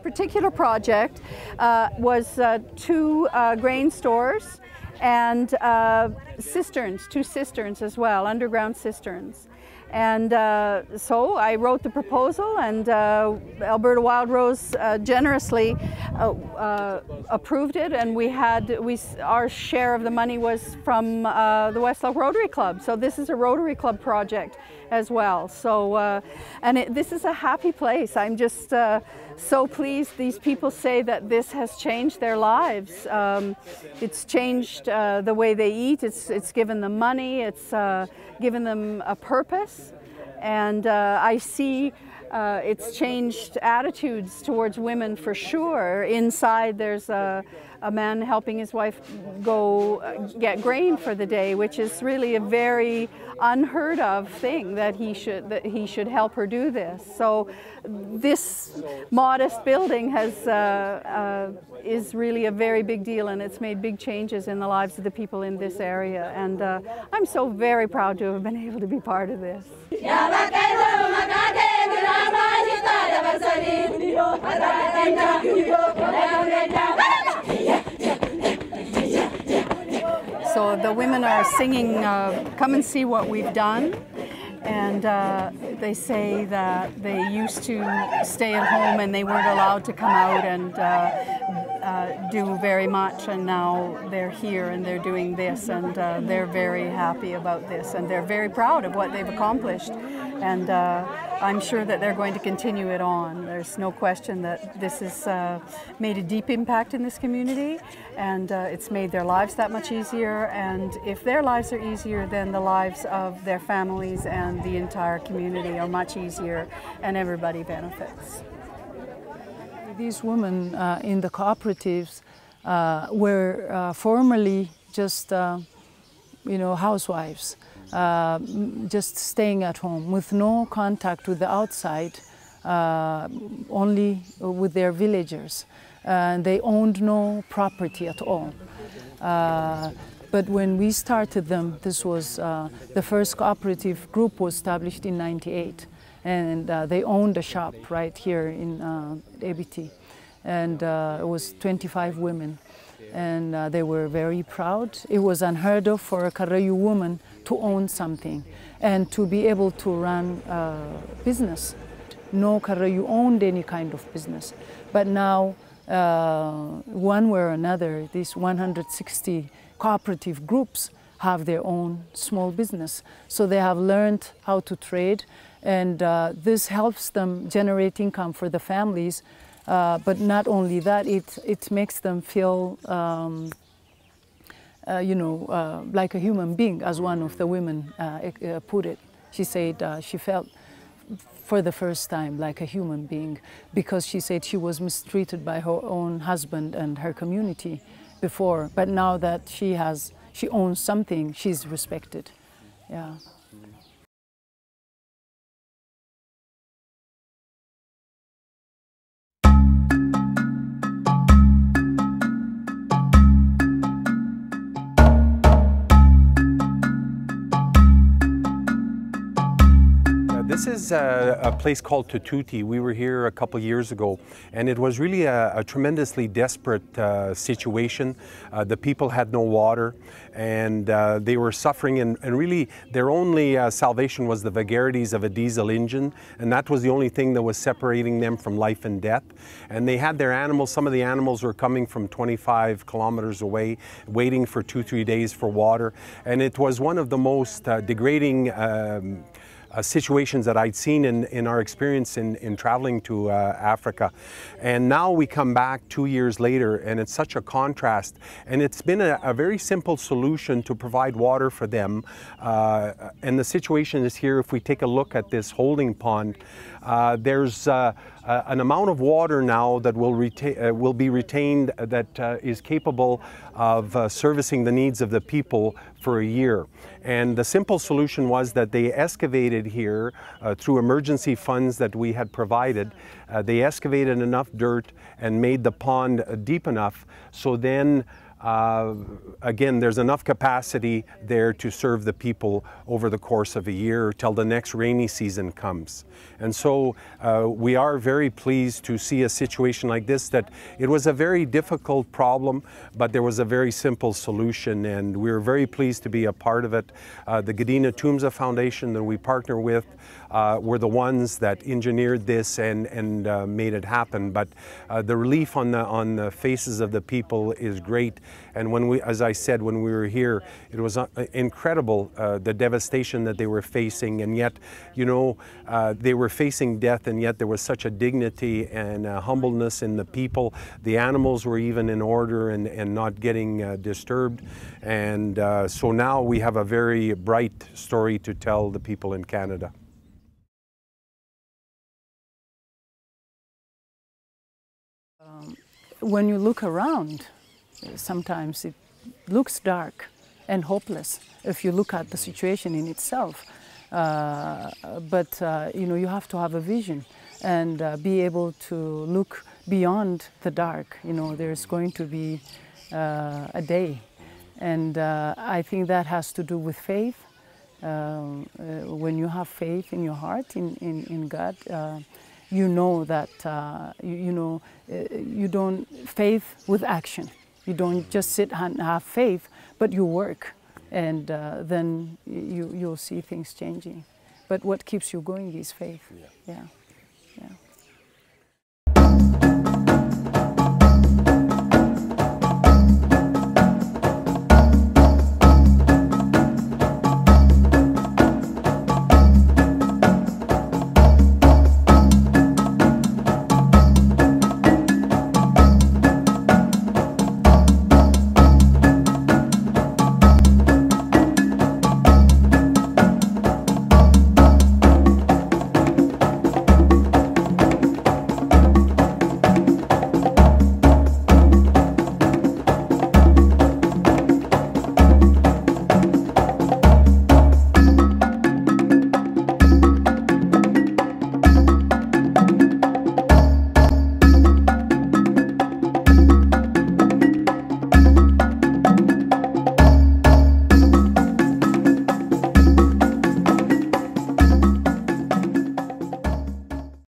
particular project was two grain stores and cisterns, two cisterns as well, underground cisterns. And so I wrote the proposal, and Alberta Wild Rose generously approved it, and our share of the money was from the West Loch Rotary Club. So this is a Rotary Club project as well. So this is a happy place. I'm just so pleased. These people say that this has changed their lives. It's changed the way they eat. It's given them money. It's given them a purpose, and I see it's changed attitudes towards women for sure. Inside there's a man helping his wife go get grain for the day, which is really a very unheard of thing, that he should help her do this. So this modest building is really a very big deal, and it's made big changes in the lives of the people in this area, and I'm so very proud to have been able to be part of this. So the women are singing, "Come and see what we've done," and they say that they used to stay at home and they weren't allowed to come out and do very much, and now they're here and they're doing this, and they're very happy about this, and they're very proud of what they've accomplished, and I'm sure that they're going to continue it on. There's no question that this has made a deep impact in this community, and it's made their lives that much easier, and if their lives are easier, then the lives of their families and the entire community are much easier, and everybody benefits. These women in the cooperatives were formerly just housewives, just staying at home with no contact with the outside, only with their villagers. They owned no property at all. But when we started them, this was the first cooperative group was established in '98. And they owned a shop right here in ABT, and it was 25 women, and they were very proud. It was unheard of for a Karayu woman to own something and to be able to run a business. No Karayu owned any kind of business, but now one way or another, these 160 cooperative groups have their own small business, so they have learned how to trade. And this helps them generate income for the families, but not only that, it makes them feel, like a human being, as one of the women put it. She said she felt for the first time like a human being, because she said she was mistreated by her own husband and her community before, but now that she owns something, she's respected. Yeah. This is a place called Tututi. We were here a couple years ago, and it was really a tremendously desperate situation. The people had no water, and they were suffering, and really their only salvation was the vagaries of a diesel engine, and that was the only thing that was separating them from life and death. And they had their animals. Some of the animals were coming from 25 kilometers away, waiting for 2-3 days for water, and it was one of the most degrading situations that I'd seen in our experience in traveling to Africa. And now we come back 2 years later, and it's such a contrast. And it's been a very simple solution to provide water for them. And the situation is here. If we take a look at this holding pond, there's an amount of water now that will be retained that is capable of servicing the needs of the people for a year. And the simple solution was that they excavated here through emergency funds that we had provided. They excavated enough dirt and made the pond deep enough so then again, there's enough capacity there to serve the people over the course of a year till the next rainy season comes. And so we are very pleased to see a situation like this, that it was a very difficult problem, but there was a very simple solution, and we're very pleased to be a part of it. The Gdina Tumza Foundation that we partner with were the ones that engineered this and made it happen. But the relief on the faces of the people is great. And when we, as I said, when we were here, it was incredible, the devastation that they were facing, and yet, you know, they were facing death, and yet there was such a dignity and humbleness in the people. The animals were even in order and not getting disturbed. And so now we have a very bright story to tell the people in Canada. When you look around, sometimes it looks dark and hopeless if you look at the situation in itself. But you know, you have to have a vision and be able to look beyond the dark. You know, there's going to be a day, and I think that has to do with faith. When you have faith in your heart, in God, you know that you don't faith with action. You don't just sit and have faith, but you work, and then you'll see things changing. But what keeps you going is faith. Yeah. Yeah.